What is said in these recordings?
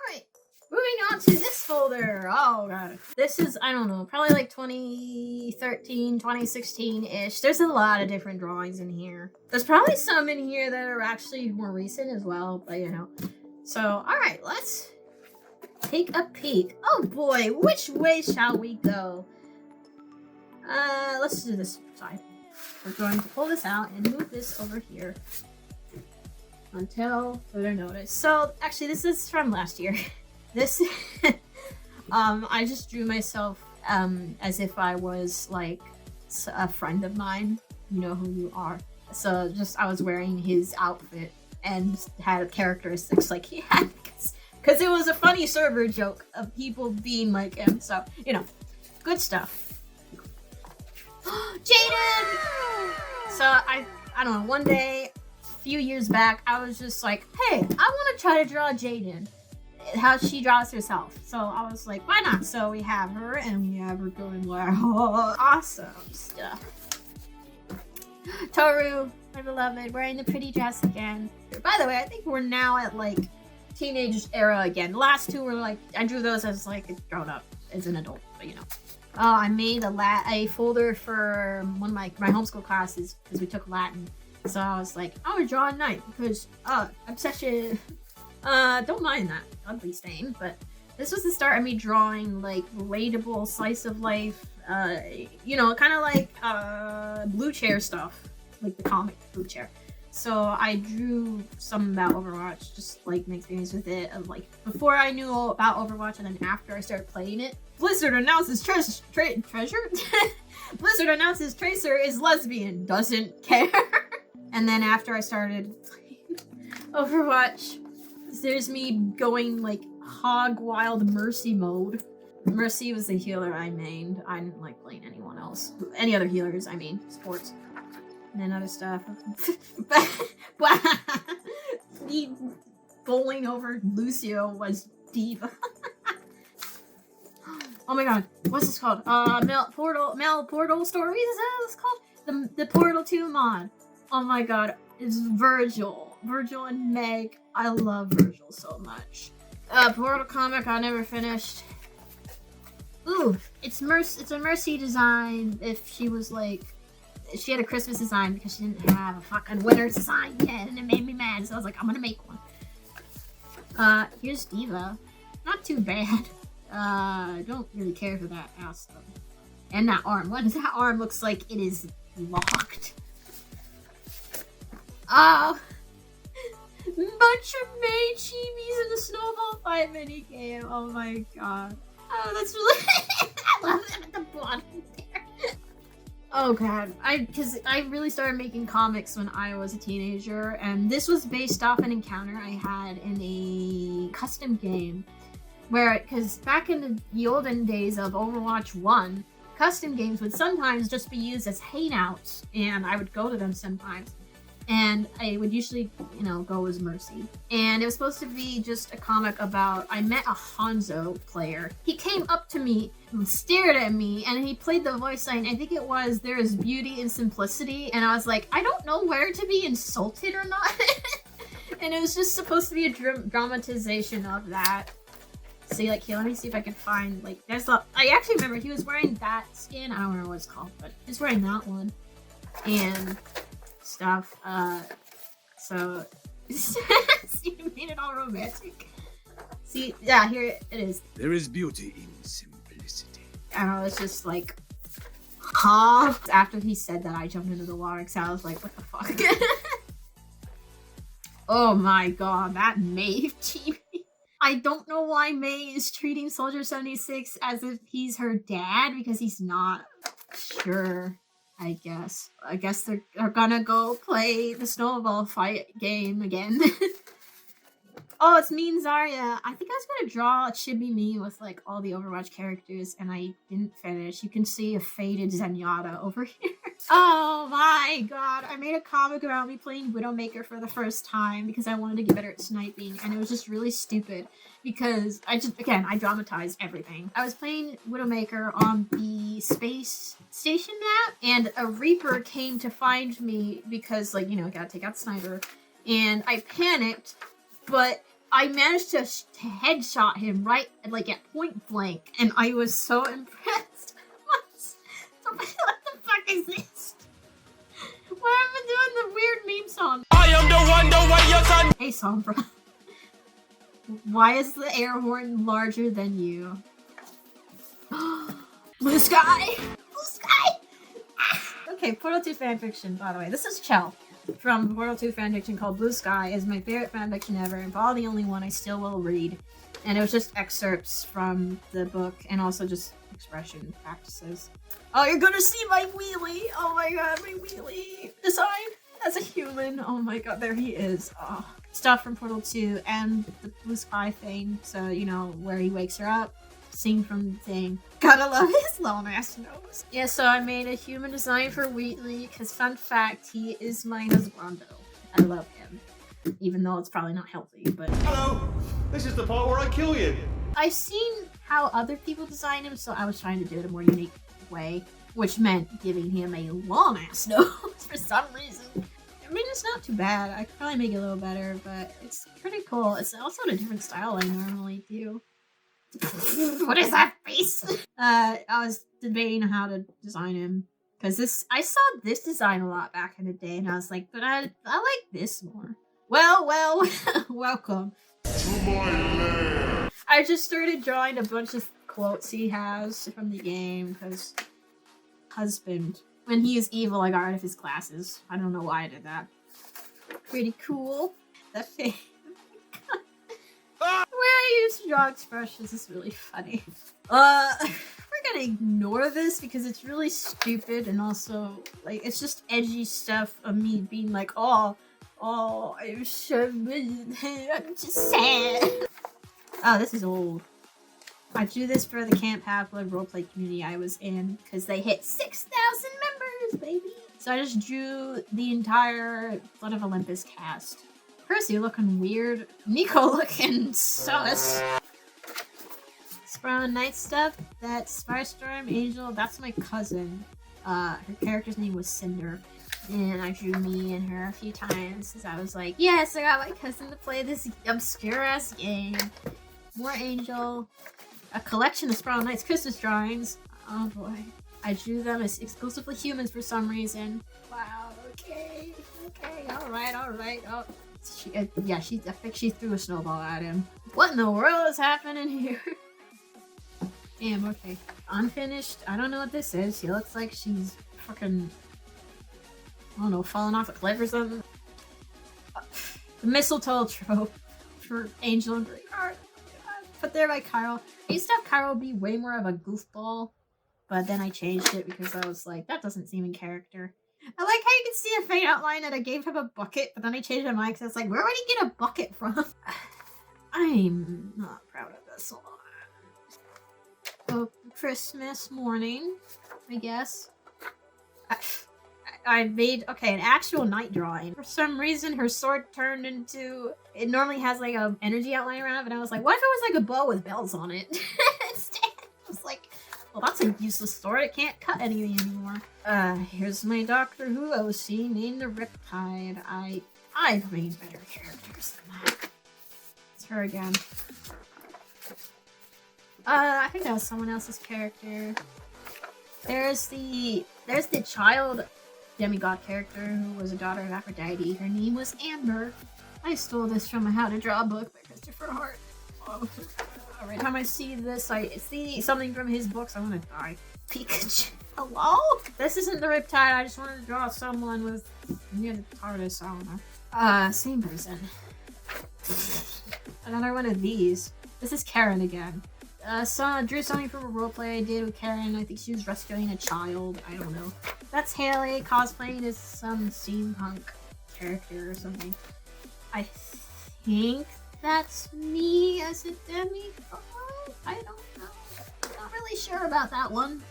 Alright, moving on to this folder. Oh god. This is, I don't know, probably like 2013, 2016-ish. There's a lot of different drawings in here. There's probably some in here that are actually more recent as well, but you know. So, alright, let's take a peek. Oh boy, which way shall we go? Let's do this side. We're going to pull this out and move this over here until further notice. So, actually, this is from last year. This, I just drew myself, as if I was, like, a friend of mine. You know who you are. So, just, I was wearing his outfit and had characteristics like he had. Because it was a funny server joke of people being like him. So, you know, good stuff. Jaden! So, I don't know, one day, a few years back, I was just like, hey, I want to try to draw Jaden. How she draws herself. So I was like, why not? So we have her and we have her going like, oh, awesome stuff. Toru, my beloved, wearing the pretty dress again. By the way, I think we're now at like teenage era again. The last two were like, I drew those as like a grown up, as an adult, but you know. I made a folder for one of my homeschool classes because we took Latin. So I was like, I would draw at night because obsession. Don't mind that ugly stain, but this was the start of me drawing like relatable slice of life, you know, kind of like Blue Chair stuff, like the comic Blue Chair. So I drew some about Overwatch, just like my experience with it, of like before I knew about Overwatch and then after I started playing it. Blizzard announces treasure. Blizzard announces Tracer is lesbian, doesn't care. And then after I started playing Overwatch, there's me going like hog wild Mercy mode. Mercy was the healer I mained. I didn't like playing anyone else. Any other healers, I mean, sports. And then other stuff. Me bowling over Lucio was diva. Oh my god, what's this called? Mel Portal Stories, is that what it's called? The Portal 2 mod. Oh my god, it's Virgil. Virgil and Meg. I love Virgil so much. Portal comic I never finished. Ooh, it's a Mercy design. If she was like, she had a Christmas design because she didn't have a fucking winter design yet, and it made me mad. So I was like, I'm gonna make one. Here's Diva. Not too bad. I don't really care for that ass though. And that arm. What does that arm looks like? It is locked. Oh. Bunch of May Chibi's in the snowball fight minigame. Oh my god. Oh, that's really I love them at the bottom there. Oh god. Because I really started making comics when I was a teenager, and this was based off an encounter I had in a custom game. Where, because back in the olden days of Overwatch 1, custom games would sometimes just be used as hangouts, and I would go to them sometimes. And I would usually, you know, go as Mercy. And it was supposed to be just a comic about, I met a Hanzo player. He came up to me and stared at me, and he played the voice line. I think it was, there is beauty in simplicity. And I was like, I don't know where to be insulted or not. And it was just supposed to be a dramatization of that. See, like, here, let me see if I can find, like, there's a, I actually remember he was wearing that skin. I don't know what it's called, but he was wearing that one. And stuff, so, see, you made it all romantic. See, yeah, here it is. There is beauty in simplicity. And I was just like, huh? After he said that, I jumped into the water, because I was like, what the fuck? Oh my god, that May chibi. I don't know why May is treating Soldier 76 as if he's her dad, because he's not. Sure, I guess. I guess they're gonna go play the snowball fight game again. Oh, it's me and Zarya. I think I was gonna draw a chibi me with like all the Overwatch characters, and I didn't finish. You can see a faded Zenyatta over here. Oh my god, I made a comic about me playing Widowmaker for the first time because I wanted to get better at sniping, and it was just really stupid because I dramatized everything. I was playing Widowmaker on the space station map, and a Reaper came to find me because, like, you know, I gotta take out the sniper, and I panicked, but I managed to headshot him right at, like, at point blank, and I was so impressed. What the fuck is this? Why am I doing the weird meme song? I am the way your son. Hey, Sombra. Why is the air horn larger than you? Blue sky! Blue sky! Okay, Portal 2 fanfiction, by the way. This is Chell from Portal 2 fanfiction called Blue Sky. Is my favorite fanfiction ever, and probably the only one I still will read. And it was just excerpts from the book, and also just expression practices. Oh, you're gonna see my wheelie! Oh my god, my wheelie design as a human. Oh my god, there he is. Oh. Stuff from Portal 2 and the Blue Sky thing. So, you know, where he wakes her up, scene from the thing. Gotta love his long ass nose. Yeah, so I made a human design for Wheatley, because fun fact, he is my husbando. I love him. Even though it's probably not healthy, but... Hello! This is the part where I kill you! I've seen how other people design him, so I was trying to do it a more unique way, which meant giving him a long ass nose for some reason. I mean, it's not too bad. I could probably make it a little better, but it's pretty cool. It's also a different style I normally do. What is that face? I was debating how to design him, because I saw this design a lot back in the day, and I was like, but I like this more. Well, welcome To my lair! I just started drawing a bunch of quotes he has from the game, because husband. When he is evil, I got rid of his glasses. I don't know why I did that. Pretty cool. That face. The way I used to draw expressions is really funny. We're gonna ignore this because it's really stupid, and also, like, it's just edgy stuff of me being like, oh, I'm so, I'm just sad. Oh, this is old. I drew this for the Camp Half-Blood roleplay community I was in, because they hit 6,000 members, baby! So I just drew the entire Blood of Olympus cast. Percy looking weird. Nico looking sus. Sprawn Night stuff, that's Firestorm Angel, that's my cousin. Her character's name was Cinder. And I drew me and her a few times, because I was like, yes, I got my cousin to play this obscure-ass game. More Angel. A collection of Sprawl Knight's Christmas drawings. Oh boy. I drew them as exclusively humans for some reason. Wow, okay, alright. Oh, I think she threw a snowball at him. What in the world is happening here? Damn, okay. Unfinished. I don't know what this is. She looks like she's fucking, I don't know, falling off a cliff or something. The mistletoe trope for Angel and Greekheart. Put there by Kyle. I used to have Kyle be way more of a goofball, but then I changed it because I was like, that doesn't seem in character. I like how you can see a faint outline that I gave him a bucket, but then I changed my mind because I was like, where would he get a bucket from? I'm not proud of this a lot. Oh, Christmas morning, I guess. I made, okay, an actual night drawing. For some reason, her sword turned into, it normally has like a energy outline around it, and I was like, what if it was like a bow with bells on it? Instead, I was like, well, that's a useless sword. It can't cut anything anymore. Here's my Doctor Who OC named the Riptide. I've made better characters than that. It's her again. I think that was someone else's character. There's the child demigod character who was a daughter of Aphrodite. Her name was Amber. I stole this from a How to Draw book by Christopher Hart. Oh. Every time I see this, I see something from his books, I want to die. Pikachu. Hello? This isn't the Riptide, I just wanted to draw someone with near the TARDIS, I don't know. Same person. Another one of these. This is Karen again. Drew something from a roleplay I did with Karen. I think she was rescuing a child. I don't know. That's Haley cosplaying as some steampunk character or something. I think that's me as a demigod. I don't know. I'm not really sure about that one.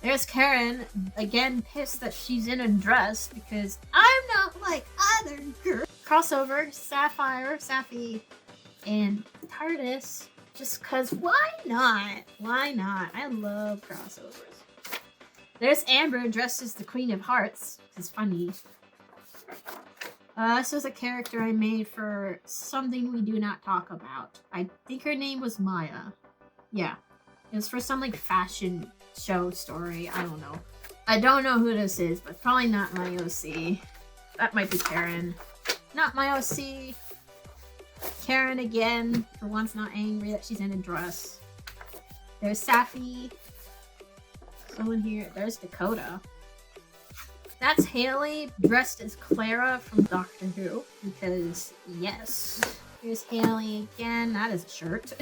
There's Karen, again pissed that she's in a dress because I'm not like other girls. Crossover, Sapphire, Sappy, and TARDIS. Just cause why not? Why not? I love crossovers. There's Amber dressed as the Queen of Hearts. It's funny. This was a character I made for something we do not talk about. I think her name was Maya. Yeah. It was for some like fashion show story. I don't know. I don't know who this is, but probably not my OC. That might be Karen. Not my OC. Karen again, for once not angry that she's in a dress. There's Safi. Someone here. There's Dakota. That's Haley dressed as Clara from Doctor Who. Because, yes. Here's Haley again. That is a shirt.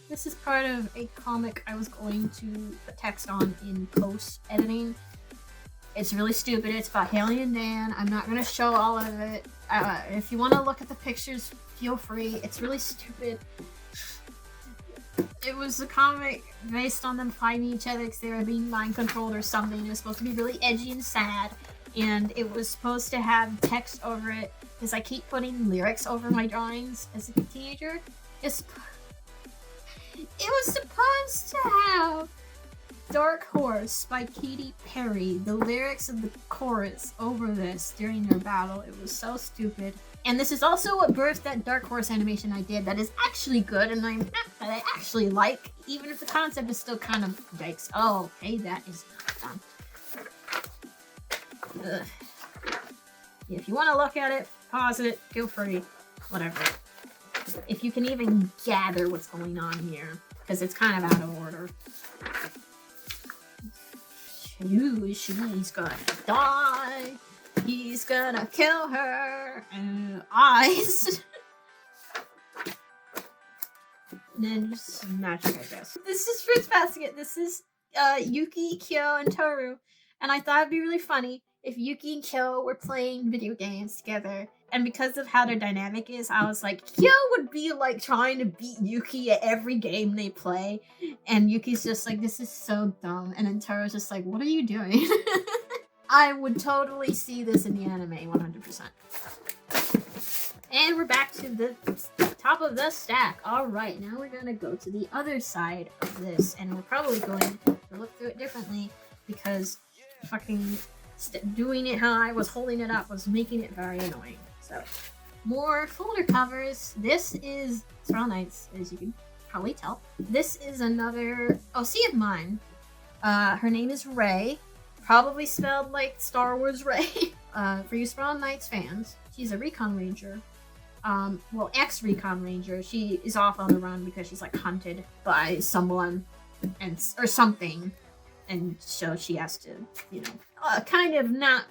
This is part of a comic I was going to put text on in post-editing. It's really stupid. It's about Haley and Dan. I'm not going to show all of it. If you want to look at the pictures, feel free. It's really stupid. It was a comic based on them fighting each other because they were being mind controlled or something. It was supposed to be really edgy and sad. And it was supposed to have text over it because I keep putting lyrics over my drawings as a teenager. It was supposed to have Dark Horse by Katy Perry, the lyrics of the chorus over this during their battle. It was so stupid. And this is also what birthed that Dark Horse animation I did that is actually good and that I actually like, even if the concept is still kind of yikes. Oh, okay, that is not fun. Ugh. If you want to look at it, pause it, feel free, whatever. If you can even gather what's going on here, because it's kind of out of order. Ooh, she's gonna die. He's gonna kill her. Eyes. And then just magic, I guess. This is Fruits Basket. This is Yuki, Kyo, and Toru. And I thought it'd be really funny if Yuki and Kyo were playing video games together. And because of how their dynamic is, I was like, Kyo would be like trying to beat Yuki at every game they play. And Yuki's just like, this is so dumb. And then Toru's just like, what are you doing? I would totally see this in the anime, 100%. And we're back to the top of the stack. Alright, now we're going to go to the other side of this. And we're probably going to look through it differently because fucking doing it how I was holding it up was making it very annoying. So, more folder covers. This is Spiral Knights, as you can probably tell. This is another OC of mine. Her name is Rey. Probably spelled like Star Wars Rey. For you Spiral Knights fans, she's a recon ranger. Well, ex-recon ranger. She is off on the run because she's like hunted by someone or something. And so she has to, you know, kind of not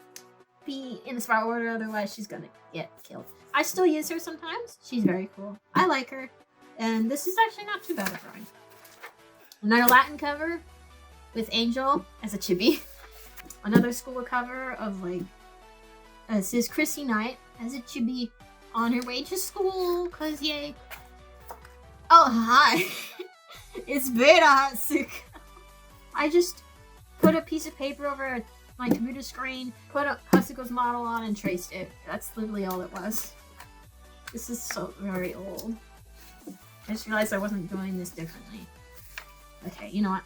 be in the spiral order, otherwise she's gonna get killed. I still use her sometimes. She's very cool. I like her. And this is actually not too bad a drawing. Another Latin cover with Angel as a chibi. Another school cover of like, this is Chrissy Knight as a chibi on her way to school, cause yay. Oh, hi. It's Beta Hatsuko. I just put a piece of paper over my computer screen, put a Hatsuko's model on, and traced it. That's literally all it was. This is so very old. I just realized I wasn't doing this differently. Okay, you know what?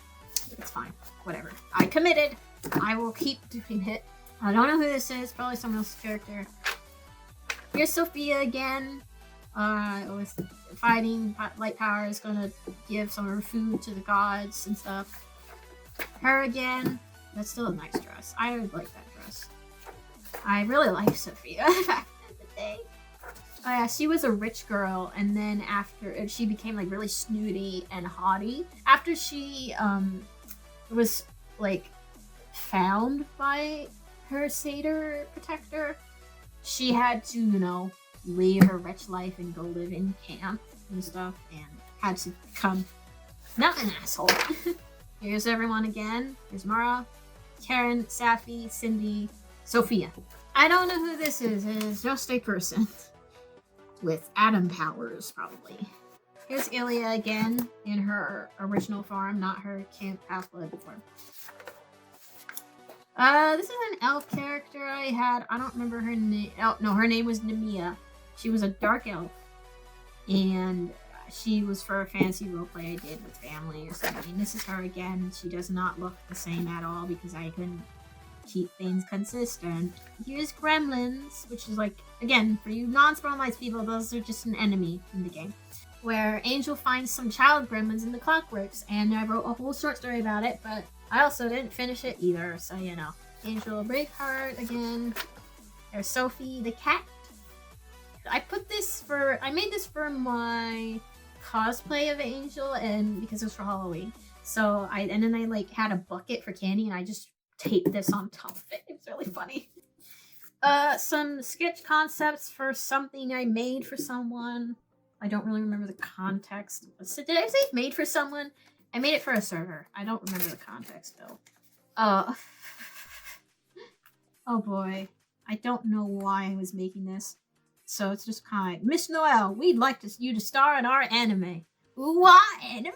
It's fine. Whatever. I committed. I will keep doing it. I don't know who this is. Probably someone else's character. Here's Sophia again. With fighting light power is gonna give some of her food to the gods and stuff. Her again. That's still a nice dress. I like that dress. I really like Sophia back in the day. Oh yeah, she was a rich girl, and then after she became like really snooty and haughty. After she was like found by her satyr protector, she had to, you know, leave her rich life and go live in camp and stuff, and had to become not an asshole. Here's everyone again. Here's Mara, Karen, Safi, Cindy, Sophia. I don't know who this is. It is just a person with atom powers, probably. Here's Ilya again in her original form, not her Camp Half-Blood form. This is an elf character I had. I don't remember her name. Oh, no, her name was Nemia. She was a dark elf. And she was for a fancy roleplay I did with family or something. This is her again. She does not look the same at all because I couldn't keep things consistent. Here's Gremlins, which is like, again, for you non-Spawnlights people, those are just an enemy in the game. Where Angel finds some child gremlins in the clockworks, and I wrote a whole short story about it, but I also didn't finish it either, so you know. Angel Breakheart again. There's Sophie the cat. I made this for my cosplay of Angel, and because it was for Halloween. So then I like had a bucket for candy, and I just taped this on top of it. It's really funny. Some sketch concepts for something I made for someone. I don't really remember the context. So did I say made for someone? I made it for a server. I don't remember the context though. Oh boy. I don't know why I was making this. So it's just kind of like, Miss Noelle, we'd like you to star in our anime. What anime?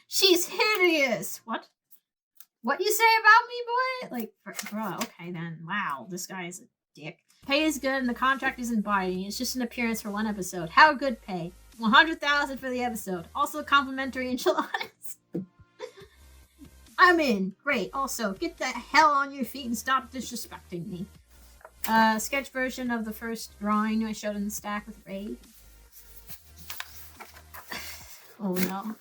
She's hideous. What? What you say about me, boy? Like, bro, okay then. Wow, this guy is a dick. Pay is good and the contract isn't binding. It's just an appearance for one episode. How good pay? 100,000 for the episode. Also complimentary enchiladas. I'm in. Great. Also, get the hell on your feet and stop disrespecting me. Sketch version of the first drawing I showed in the stack with Ray. Oh no.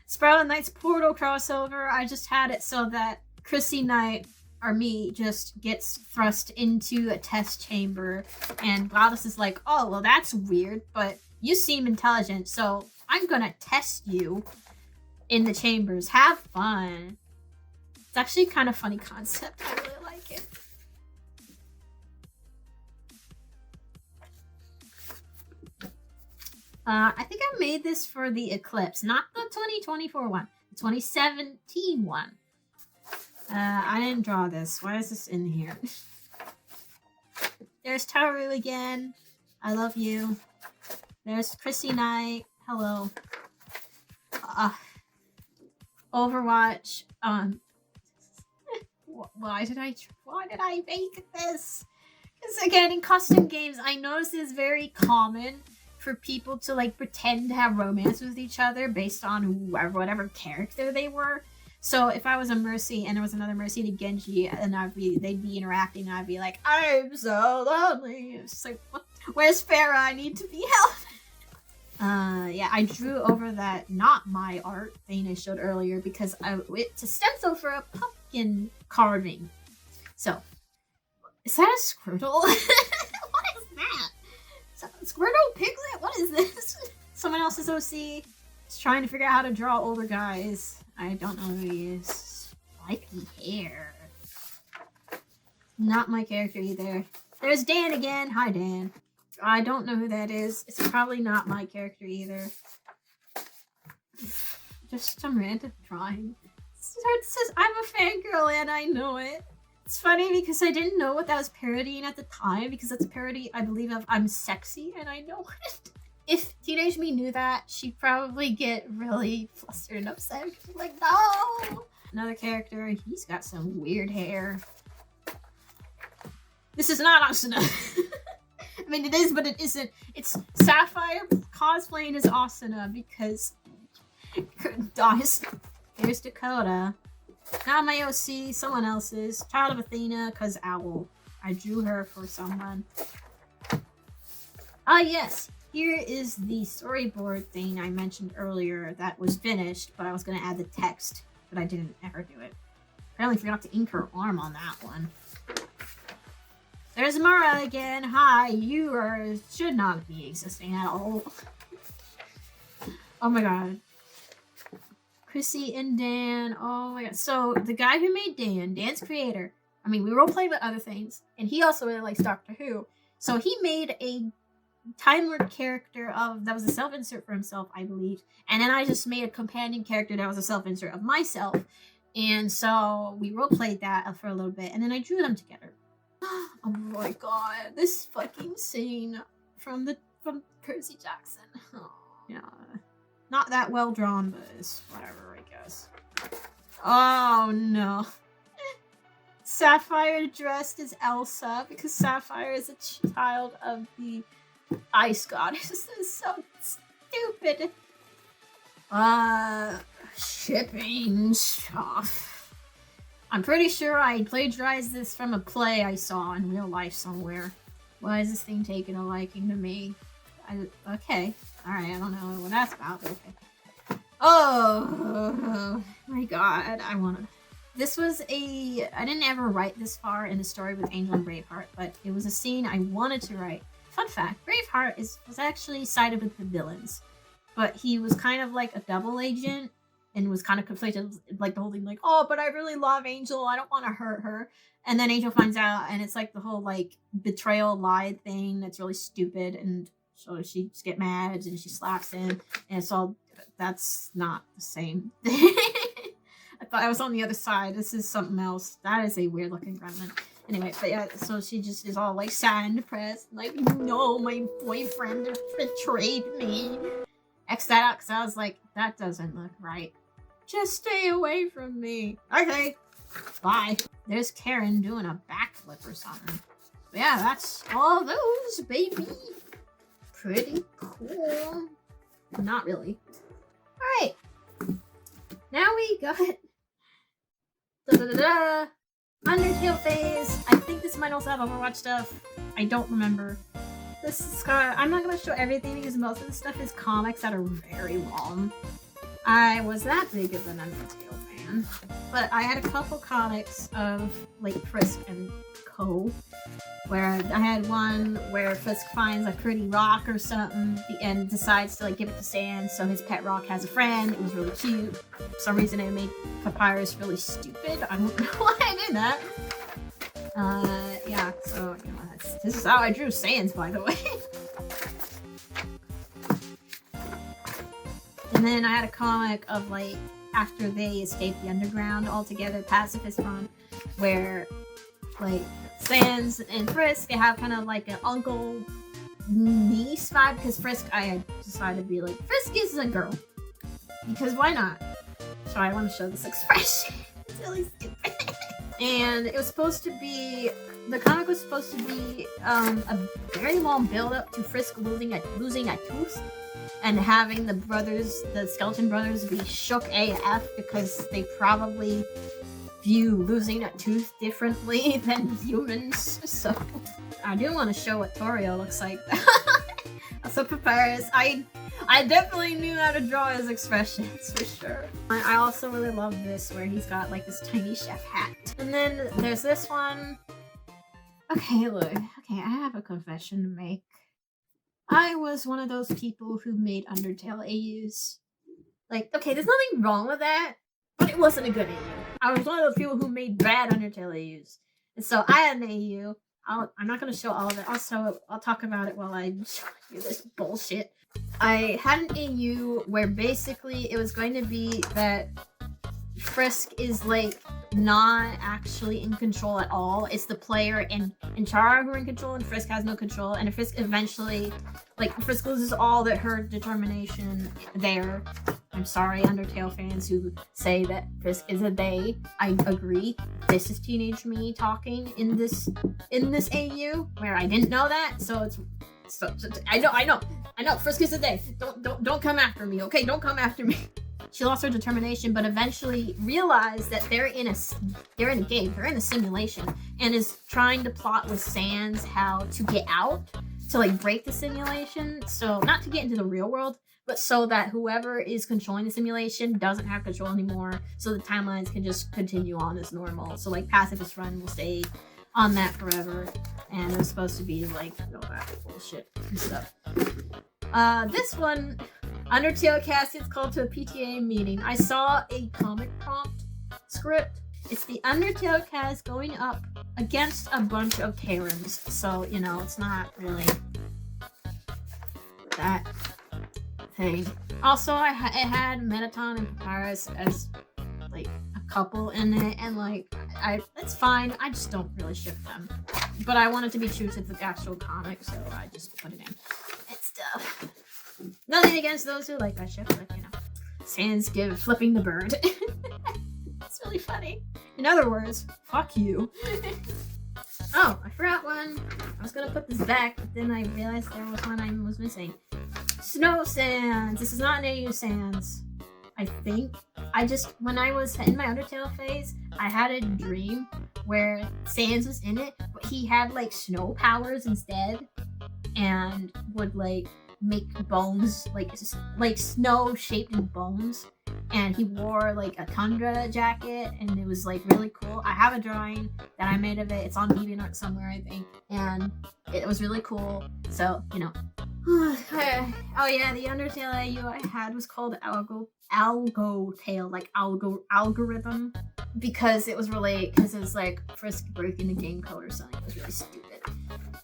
Sprout Knight's Portal crossover. I just had it so that Chrissy Knight, or me, just gets thrust into a test chamber, and Gladys is like, oh, well, that's weird, but you seem intelligent, so I'm gonna test you in the chambers. Have fun. It's actually kind of funny concept. I really like it. I think I made this for the Eclipse, not the 2024 one, the 2017 one. I didn't draw this. Why is this in here? There's Taru again. I love you. There's Chrissy Knight. Hello. Overwatch. Why did I make this? Because again, in custom games, I noticed it's very common for people to like pretend to have romance with each other based on whatever character they were. So if I was a Mercy and there was another Mercy to Genji, and they'd be interacting, and I'd be like, I'm so lonely. It's just like, what? Where's Farah? I need to be helped. Yeah, I drew over that not my art thing I showed earlier because it's a stencil for a pumpkin carving. So, is that a Squirtle? What is that? Squirtle Piglet? What is this? Someone else's OC is trying to figure out how to draw older guys. I don't know who he is. Spiky hair. Not my character either. There's Dan again. Hi, Dan. I don't know who that is. It's probably not my character either. Just some random drawing. It says, I'm a fangirl and I know it. It's funny because I didn't know what that was parodying at the time because it's a parody, I believe, of I'm Sexy and I know it. If Teenage Me knew that, she'd probably get really flustered and upset. She's like, no! Another character, he's got some weird hair. This is not Asuna. I mean, it is, but it isn't. It's Sapphire cosplaying as Asuna because dies. Here's Dakota. Not my OC, someone else's. Child of Athena, cause Owl. I drew her for someone. Ah, yes. Here is the storyboard thing I mentioned earlier that was finished, but I was going to add the text, but I didn't ever do it. Apparently forgot to ink her arm on that one. There's Mara again. Hi, you should not be existing at all. Oh my god. Chrissy and Dan. Oh my god. So, the guy who made Dan's creator, I mean, we roleplayed with other things, and he also really likes Doctor Who. So, he made a Time Lord character that was a self-insert for himself, I believe. And then I just made a companion character that was a self-insert of myself. And so, we roleplayed that for a little bit, and then I drew them together. Oh my god, this fucking scene from Percy Jackson. Oh, yeah. Not that well drawn, but it's whatever, I guess. Oh no. Sapphire dressed as Elsa because Sapphire is a child of the ice goddess. This is so stupid. Shipping stuff. I'm pretty sure I plagiarized this from a play I saw in real life somewhere. Why is this thing taking a liking to me? Okay. Alright, I don't know what that's about, but okay. Oh my god, this was I didn't ever write this far in a story with Angel and Braveheart, but it was a scene I wanted to write. Fun fact, Braveheart was actually sided with the villains, but he was kind of like a double agent and was kind of conflicted, like the whole thing, like, oh, but I really love Angel, I don't want to hurt her. And then Angel finds out, and it's like the whole like betrayal lie thing that's really stupid, and so she just get mad and she slaps him, and it's all, that's not the same thing. I thought I was on the other side. This is something else. That is a weird looking gremlin. Anyway, but yeah, so she just is all like sad and depressed, like, no, my boyfriend betrayed me. X that out, because I was like, that doesn't look right. Just stay away from me. Okay, bye. There's Karen doing a backflip or something. But yeah, that's all those, baby. Pretty cool. Not really. Alright. Now we got Undertale phase. I think this might also have Overwatch stuff. I don't remember. This is I'm not going to show everything because most of the stuff is comics that are very long. I was that big of an Undertale fan, but I had a couple comics of like Frisk and Co. Where I had one where Frisk finds a pretty rock or something and decides to like give it to Sans, so his pet rock has a friend. It was really cute. For some reason it made Papyrus really stupid. I don't know why I did that. Yeah, so you know, this is how I drew Sans, by the way. And then I had a comic of like after they escape the underground altogether, Pacifist Front, where like Sans and Frisk, they have kind of like an uncle niece vibe, because Frisk, I had decided to be like, Frisk is a girl, because why not? So I want to show this expression. It's really stupid. And it was supposed to be, the comic was supposed to be a very long build up to Frisk losing a tooth, and having the brothers, the skeleton brothers, be shook AF because they probably view losing a tooth differently than humans. So I do want to show what Torio looks like. Also Papyrus, I definitely knew how to draw his expressions for sure. I also really love this where he's got like this tiny chef hat. And then there's this one. Okay, look. Okay, I have a confession to make. I was one of those people who made Undertale AUs. Like, okay, there's nothing wrong with that, but it wasn't a good AU. I was one of those people who made bad Undertale AUs. And so I had an AU. I'm not going to show all of it. Also, I'll talk about it while I show you this bullshit. I had an AU where basically it was going to be that Frisk is like not actually in control at all. It's the player and Chara who are in control, and Frisk has no control. And Frisk eventually, like, Frisk loses all that her determination there. I'm sorry, Undertale fans who say that Frisk is a they. I agree. This is teenage me talking in this AU where I didn't know that. So it's I know. Frisk is a they. Don't come after me, okay? Don't come after me. She lost her determination, but eventually realized that they're in a game, they're in a simulation, and is trying to plot with Sans how to get out, to like break the simulation. So not to get into the real world, but so that whoever is controlling the simulation doesn't have control anymore, so the timelines can just continue on as normal. So like Pacifist Run will stay on that forever, and it was supposed to be like all that bullshit and stuff. This one, Undertale cast is called to a PTA meeting. I saw a comic prompt script. It's the Undertale cast going up against a bunch of Karens. So, you know, it's not really that thing. Also, it had Mettaton and Papyrus as like a couple in it, and like it's fine. I just don't really ship them. But I wanted to be true to the actual comic, so I just put it in. It's stuff. Nothing against those who like that ship, but you know. Sans give flipping the bird. It's really funny. In other words, fuck you. Oh, I forgot one. I was gonna put this back, but then I realized there was one I was missing. Snow Sans. This is not an AU Sans, I think. When I was in my Undertale phase, I had a dream where Sans was in it, but he had like snow powers instead, and would like make bones, like snow shaped in bones. And he wore like a tundra jacket, and it was like really cool. I have a drawing that I made of it. It's on DeviantArt somewhere, I think, and it was really cool. So, you know. Oh yeah, the Undertale AU I had was called Algo-tail, like algorithm, because it was like Frisk breaking the game code or something. It was really stupid.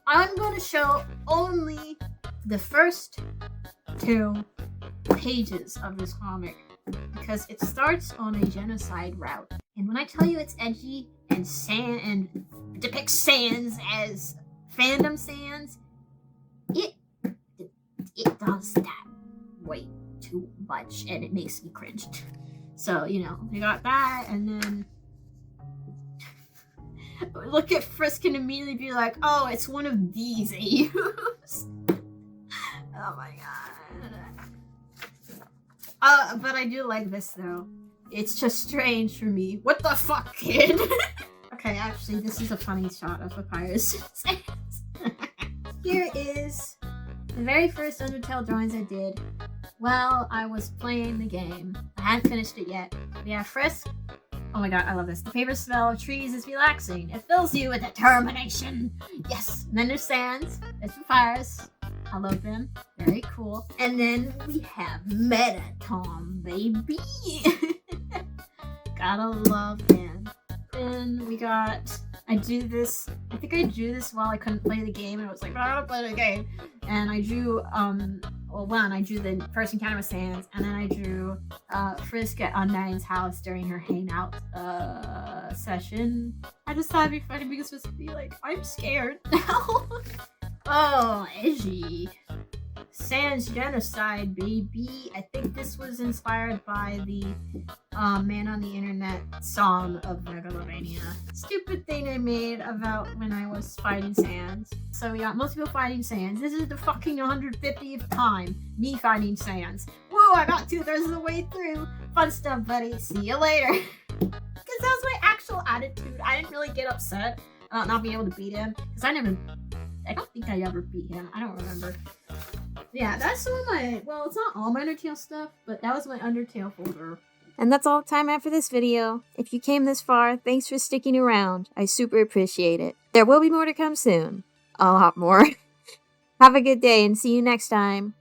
I'm going to show only the first 2 pages of this comic, because it starts on a genocide route. And when I tell you it's edgy and depicts Sans as fandom Sans, it does that way too much, and it makes me cringe. So, you know, we got that, and then look at Frisk and immediately be like, oh, it's one of these AUs. Oh my god. But I do like this though. It's just strange for me. What the fuck, kid? Okay, actually, this is a funny shot of Papyrus. Here is the very first Undertale drawings I did while I was playing the game. I hadn't finished it yet. But yeah, Frisk. Oh my god, I love this. The favorite smell of trees is relaxing. It fills you with determination. Yes. And then there's Sans. There's Papyrus. I love them. Very cool. And then we have Metatom, baby. Gotta love him. Then we got... I think I drew this while I couldn't play the game, and I was like, I don't play the game. And I drew, I drew the first encounter with Sans, and then I drew Frisk at Undyne's house during her hangout session. I just thought it'd be funny because Frisk would be like, I'm scared now. Oh, edgy. Sans genocide, baby. I think this was inspired by the Man on the Internet song of Megalovania. Stupid thing I made about when I was fighting Sans. So we got most people fighting Sans. This is the fucking 150th time me fighting Sans. Whoa, I got 2/3 of the way through. Fun stuff, buddy. See you later. Because that was my actual attitude. I didn't really get upset about not being able to beat him. Because I don't think I ever beat him. I don't remember. Yeah, that's some of my, well, it's not all my Undertale stuff, but that was my Undertale folder. And that's all the time I have for this video. If you came this far, thanks for sticking around. I super appreciate it. There will be more to come soon. A lot more. Have a good day and see you next time.